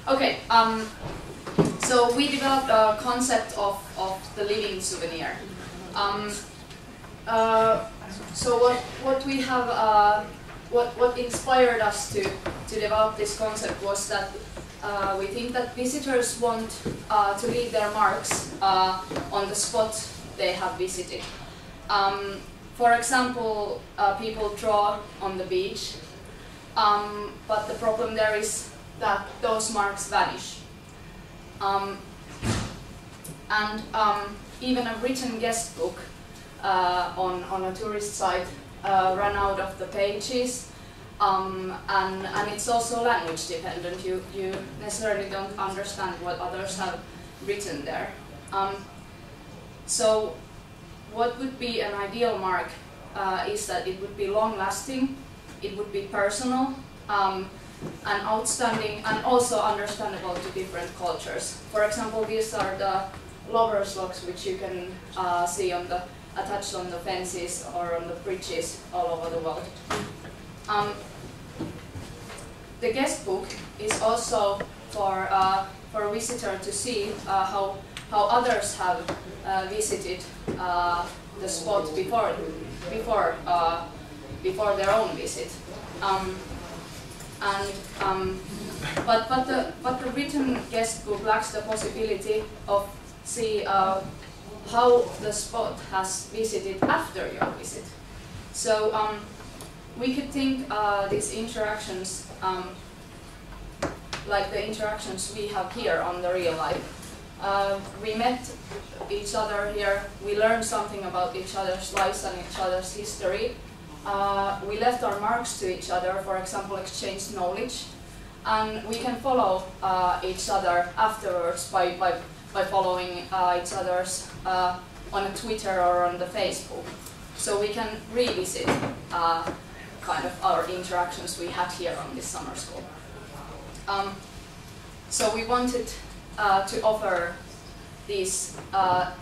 Okay, so we developed a concept of the living souvenir. So what we have, what inspired us to develop this concept was that we think that visitors want to leave their marks on the spot they have visited. For example, people draw on the beach, but the problem there is that those marks vanish. Even a written guest book on a tourist site run out of the pages, and it's also language dependent. You necessarily don't understand what others have written there. So what would be an ideal mark is that it would be long lasting, it would be personal, and outstanding, and also understandable to different cultures. For example, these are the lovers' logs, which you can see attached on the fences or on the bridges all over the world. The guest book is also for a visitor to see how others have visited the spot before their own visit. But the written guest book lacks the possibility of see how the spot has visited after your visit. So we could think these interactions like the interactions we have here on the real life. We met each other here, we learned something about each other's lives and each other's history. We left our marks to each other, for example, exchanged knowledge, and we can follow each other afterwards by following each other's on a Twitter or on the Facebook. So we can revisit kind of our interactions we had here on this summer school. So we wanted to offer these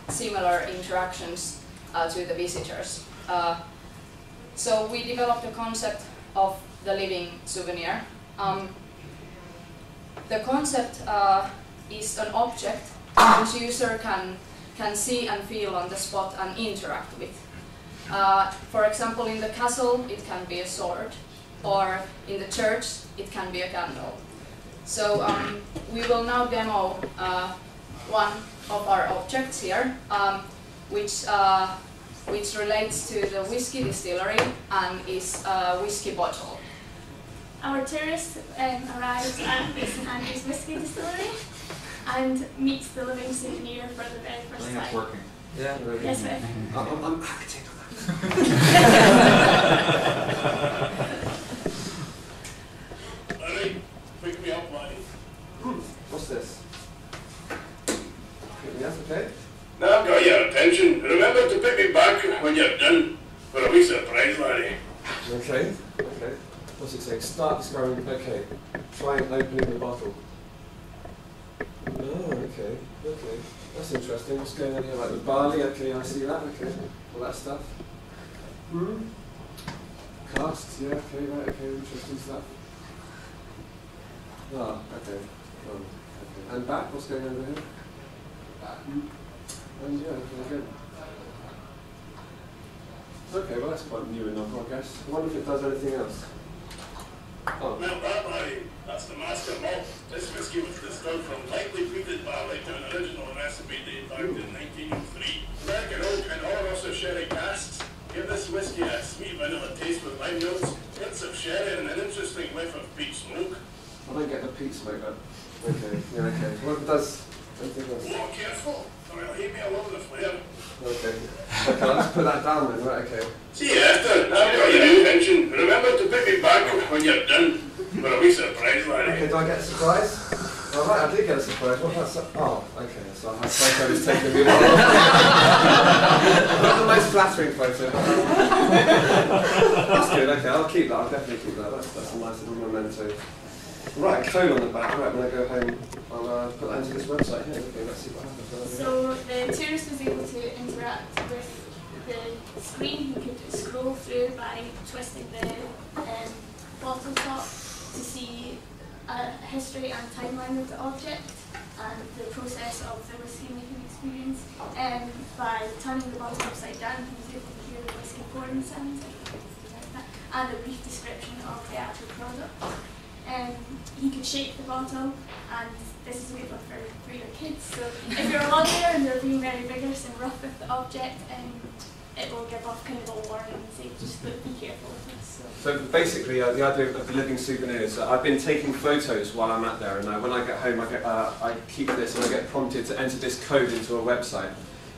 similar interactions to the visitors. So we developed a concept of the living souvenir. The concept is an object which user can see and feel on the spot and interact with. For example, in the castle it can be a sword, or in the church it can be a candle. So we will now demo one of our objects here, which relates to the Whiskey Distillery and is a whiskey bottle. Our tourist arrives at this Andrew's Whiskey Distillery and meets the living souvenir for the very first time. I think it's working. Yeah, really. Yes, ma'am. I'm acting on that. Alright, pick me up, buddy. What's this? Pick me up, okay? Now I've got your attention. Remember to pick me back when you're done for a wee surprise, laddie. Okay, okay. What's it saying? Start describing, okay. Try opening the bottle. Oh, okay, okay. That's interesting. What's going on here? Like the barley, okay, I see that, okay. All that stuff. Casks, yeah, okay, right, okay, interesting stuff. Ah, okay. Oh, okay. And back, what's going on over here? And yeah, okay, good. Okay, well that's quite new enough, I guess. I wonder if it does anything else. Oh. Now that, laddie, that's the master malt. This whiskey was distilled from lightly peated barley to an original recipe dated back in 1903. American oak and Oloroso sherry casks give this whiskey a sweet vanilla taste with lime notes, hints of sherry and an interesting whiff of peat smoke. I don't get the peat smoke though. Okay, yeah, okay. Well, it does anything else. More careful, or it'll leave me alone the flare. Okay. Okay, I'll just put that down then, right, okay. See you after. Now I've got your attention. Remember to pick me back when you're done for a wee surprise, laddie. Okay, do I get a surprise? All right, I did get a surprise. What about oh, okay, so I have photos taken me a while. Not the most flattering photo. That's good, okay, I'll keep that, I'll definitely keep that. That's a nice little memento. Right, code on the back. Right, when I go home, I'll put that into this website here. Okay, let's see what happens. So the tourist was able to interact with the screen. He could scroll through by twisting the bottle top to see a history and timeline of the object and the process of the whiskey making experience. By turning the bottle upside down, you can hear the whiskey pouring sounds, and a brief description of the actual product. You can shake the bottle, and this is a good one for your kids. So if you're a lawyer and they're being very vigorous and rough with the object, it will give off kind of a warning and say, just be careful with this. So basically, the idea of the Living Souvenir is I've been taking photos while I'm at there, and when I get home, I keep this, and I get prompted to enter this code into a website.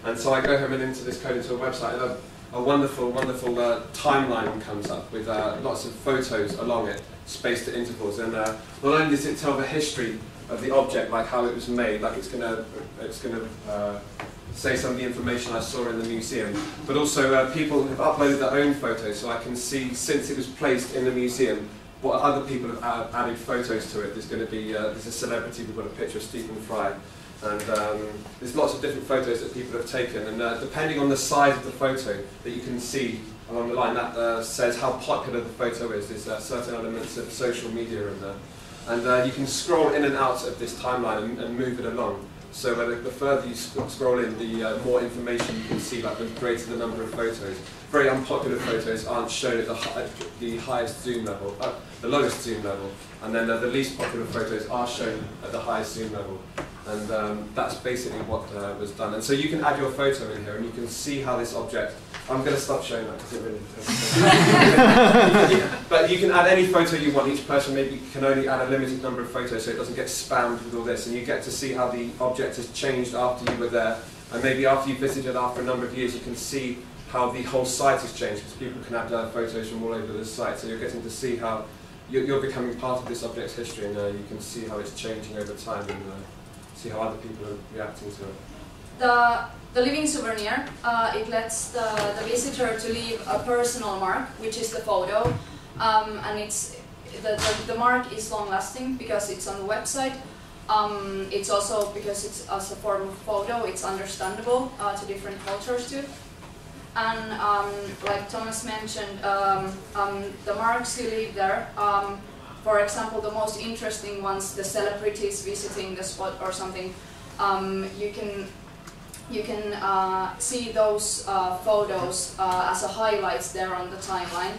And so I go home and enter this code into a website, and a wonderful, wonderful timeline comes up with lots of photos along it, spaced at intervals. And not only does it tell the history of the object, like how it was made, like it's gonna say some of the information I saw in the museum, but also people have uploaded their own photos, so I can see, since it was placed in the museum, what other people have added photos to it. There's going to be there's a celebrity, we've got a picture of Stephen Fry, and there's lots of different photos that people have taken, and depending on the size of the photo that you can see along the line, that says how popular the photo is. There's certain elements of social media in there, and you can scroll in and out of this timeline and move it along. So the further you scroll in, the more information you can see, like the greater the number of photos. Very unpopular photos aren't shown at the highest zoom level, the lowest zoom level, and then the least popular photos are shown at the highest zoom level. And that's basically what was done. And so you can add your photo in here, and you can see how this object. I'm going to stop showing that because it really. But you can add any photo you want. Each person maybe can only add a limited number of photos, so it doesn't get spammed with all this. And you get to see how the object has changed after you were there, and maybe after you visited after a number of years, you can see how the whole site has changed, because people can add photos from all over the site. So you're getting to see how you're becoming part of this object's history, and you can see how it's changing over time, and see how other people are reacting to it. The Living Souvenir, it lets the visitor to leave a personal mark, which is the photo, and the mark is long-lasting because it's on the website. It's also, because it's as a form of photo, it's understandable to different cultures too. And like Thomas mentioned, the marks you leave there, for example, the most interesting ones, the celebrities visiting the spot or something, you can see those photos as a highlights there on the timeline,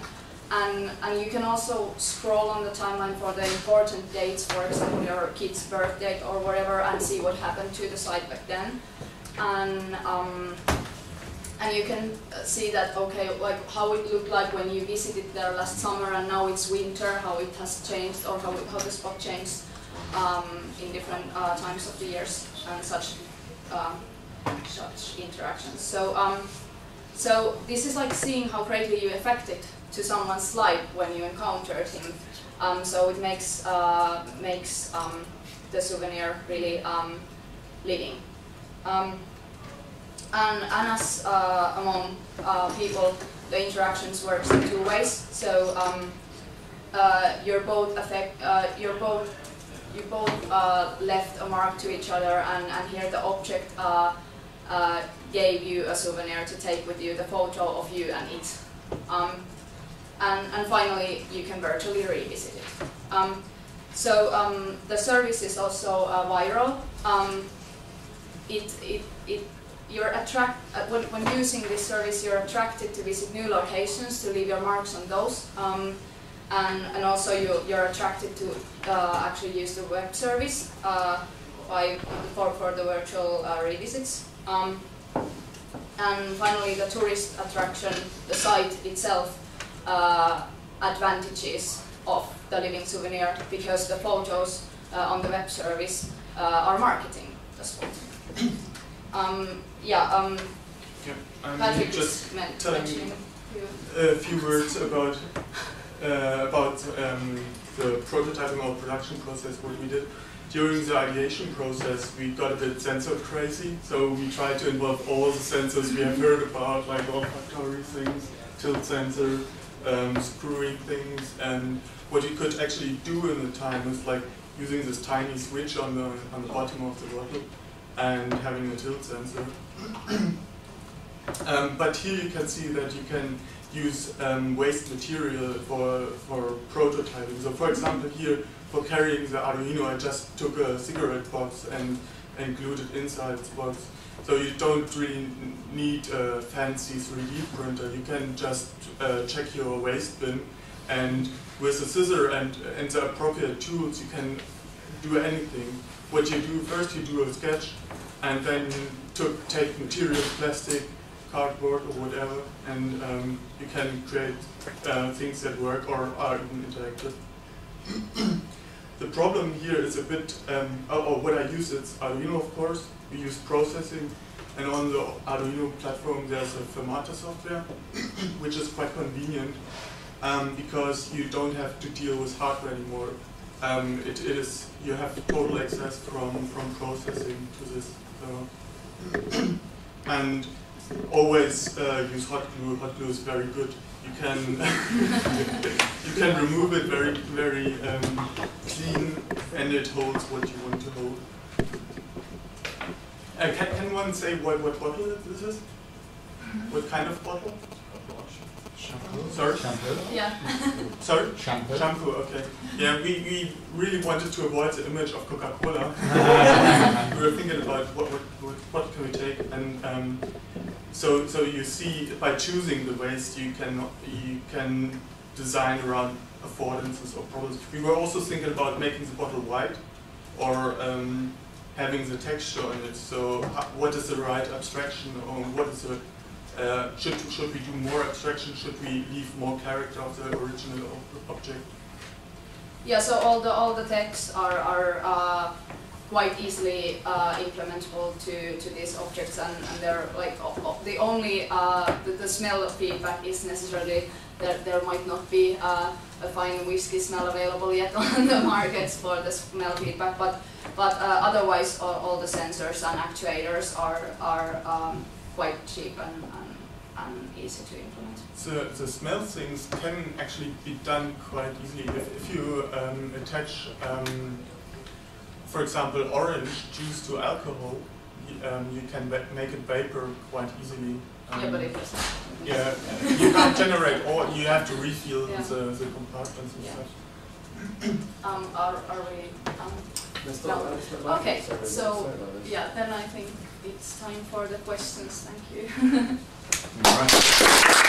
and you can also scroll on the timeline for the important dates, for example your kid's birth date or whatever, and see what happened to the site back then, and you can see that, okay, like how it looked like when you visited there last summer, and now it's winter, how it has changed, or how the spot changed in different times of the years, and such interactions. So this is like seeing how greatly you affected to someone's life when you encountered him. So it makes the souvenir really living. And as among people, the interactions works in two ways. So you both left a mark to each other, and here the object gave you a souvenir to take with you, the photo of you and it. And finally, you can virtually revisit it. The service is also viral. When using this service, you're attracted to visit new locations, to leave your marks on those. And also you're attracted to actually use the web service for the virtual revisits. And finally, the tourist attraction, the site itself, advantages of the Living Souvenir, because the photos on the web service are marketing as well. Patrick just mentioning a few words about the prototyping or production process, what we did. During the ideation process, we got a bit sensor crazy, so we tried to involve all the sensors we have heard about, like olfactory things, tilt sensor, screwing things, and what you could actually do in the time is like using this tiny switch on the bottom of the bottle and having a tilt sensor. But here you can see that you can use waste material for prototyping. So for example here for carrying the Arduino, I just took a cigarette box and glued it inside the box. So you don't really need a fancy 3D printer. You can just check your waste bin, and with a scissor and the appropriate tools, you can do anything. What you do first, you do a sketch, and then take material, plastic, cardboard, or whatever, and you can create things that work or are even interactive. The problem here is a bit, what I use is Arduino, of course. We use processing, and on the Arduino platform there's a Fermata software, which is quite convenient because you don't have to deal with hardware anymore. You have total access from processing to this. And always use hot glue. Hot glue is very good. You can you can remove it very clean, and it holds what you want to hold. Can one say what bottle this is? What kind of bottle? Shampoo. Sorry? Shampoo? Yeah. Sorry? Shampoo. Shampoo, okay. Yeah, we really wanted to avoid the image of Coca-Cola. We were thinking about what can we take, and so you see, by choosing the waste, you can design around affordances or problems. We were also thinking about making the bottle white, or having the texture on it. So what is the right abstraction, or what is the should we do more abstraction? Should we leave more character of the original object? Yeah. So all the texts are quite easily implementable to these objects, and they're like the only the smell feedback is necessarily that there might not be a fine whiskey smell available yet on the markets for the smell feedback, but otherwise all the sensors and actuators are quite cheap and easy to implement. The smell things can actually be done quite easily. If you attach, for example, orange juice to alcohol, you can make it vapor quite easily. Yeah, but it doesn't. Yeah, you can't generate all. You have to refill the compartments and stuff. Are we? No. Okay. So yeah, then I think it's time for the questions. Thank you. All right.